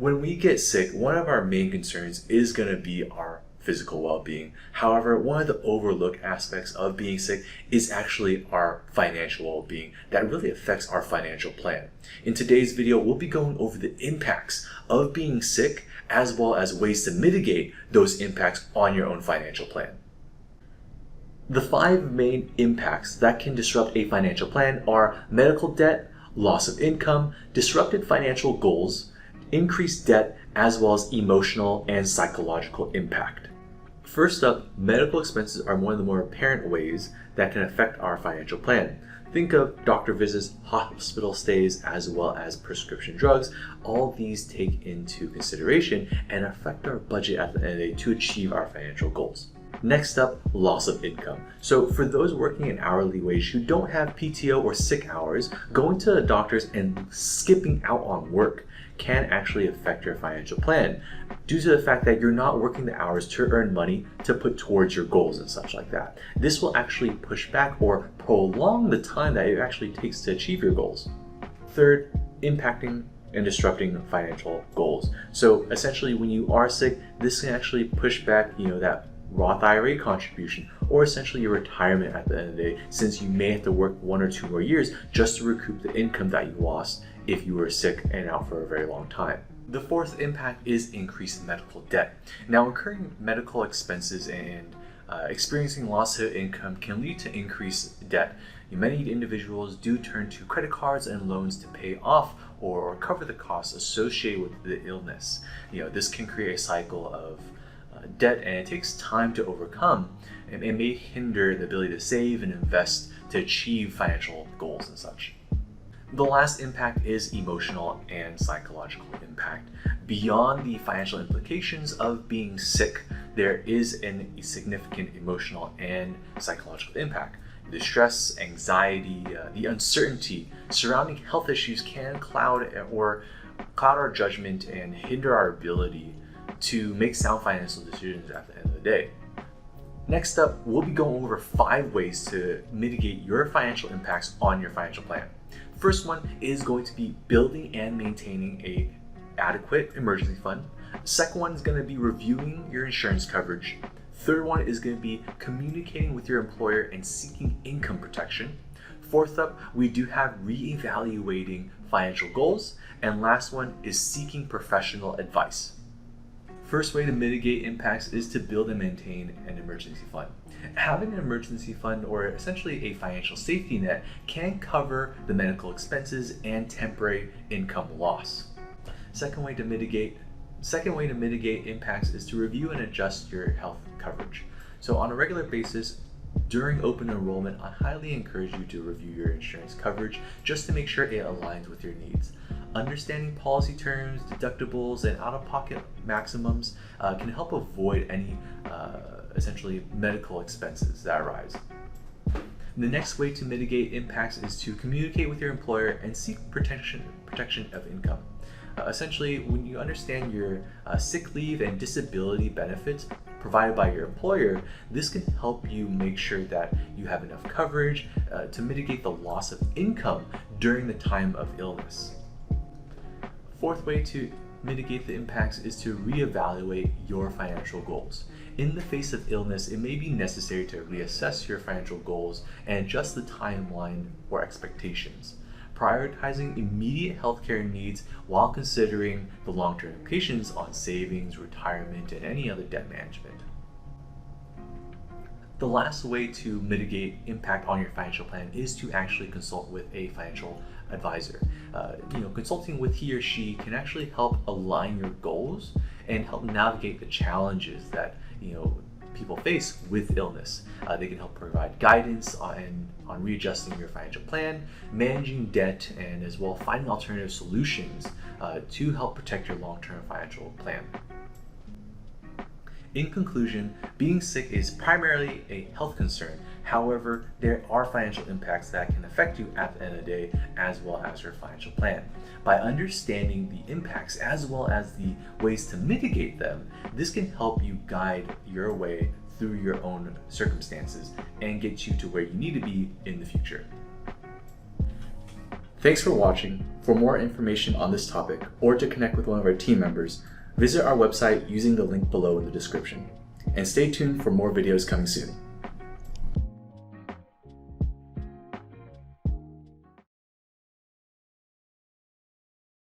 When we get sick, one of our main concerns is going to be our physical well-being. However, one of the overlooked aspects of being sick is actually our financial well-being that really affects our financial plan. In today's video, we'll be going over the impacts of being sick as well as ways to mitigate those impacts on your own financial plan. The 5 main impacts that can disrupt a financial plan are medical debt, loss of income, disrupted financial goals, increased debt, as well as emotional and psychological impact. First up, medical expenses are one of the more apparent ways that can affect our financial plan. Think of doctor visits, hospital stays, as well as prescription drugs. All these take into consideration and affect our budget at the end of the day to achieve our financial goals. Next up, loss of income. So for those working an hourly wage who don't have PTO or sick hours, going to the doctors and skipping out on work can actually affect your financial plan due to the fact that you're not working the hours to earn money to put towards your goals and such like that. This will actually push back or prolong the time that it actually takes to achieve your goals. Third, impacting and disrupting financial goals. So essentially when you are sick, this can actually push back, that Roth IRA contribution, or essentially your retirement at the end of the day, since you may have to work 1 or 2 more years just to recoup the income that you lost if you were sick and out for a very long time. The fourth impact is increased medical debt. Now, incurring medical expenses and experiencing loss of income can lead to increased debt. Many individuals do turn to credit cards and loans to pay off or cover the costs associated with the illness. This can create a cycle of debt, and it takes time to overcome, and it may hinder the ability to save and invest to achieve financial goals and such. The last impact is emotional and psychological impact. Beyond the financial implications of being sick, there is a significant emotional and psychological impact. The stress, anxiety, the uncertainty surrounding health issues can cloud our judgment and hinder our ability to make sound financial decisions at the end of the day. Next up, we'll be going over 5 ways to mitigate your financial impacts on your financial plan. First one is going to be building and maintaining a adequate emergency fund. Second one is going to be reviewing your insurance coverage. Third one is going to be communicating with your employer and seeking income protection. Fourth up, we do have reevaluating financial goals. And last one is seeking professional advice. First way to mitigate impacts is to build and maintain an emergency fund. Having an emergency fund, or essentially a financial safety net, can cover the medical expenses and temporary income loss. Second way to mitigate impacts is to review and adjust your health coverage. So on a regular basis, during open enrollment, I highly encourage you to review your insurance coverage just to make sure it aligns with your needs. Understanding policy terms, deductibles, and out-of-pocket maximums can help avoid any essentially medical expenses that arise. The next way to mitigate impacts is to communicate with your employer and seek protection of income. Essentially, when you understand your sick leave and disability benefits provided by your employer, this can help you make sure that you have enough coverage to mitigate the loss of income during the time of illness. Fourth way to mitigate the impacts is to reevaluate your financial goals. In the face of illness, it may be necessary to reassess your financial goals and adjust the timeline or expectations, prioritizing immediate healthcare needs while considering the long-term implications on savings, retirement, and any other debt management. The last way to mitigate impact on your financial plan is to actually consult with a financial advisor. Consulting with he or she can actually help align your goals and help navigate the challenges that people face with illness. They can help provide guidance on readjusting your financial plan, managing debt, and as well finding alternative solutions to help protect your long-term financial plan. In conclusion, being sick is primarily a health concern. However, there are financial impacts that can affect you at the end of the day, as well as your financial plan. By understanding the impacts as well as the ways to mitigate them, this can help you guide your way through your own circumstances and get you to where you need to be in the future. Thanks for watching. For more information on this topic or to connect with one of our team members, visit our website using the link below in the description. And stay tuned for more videos coming soon.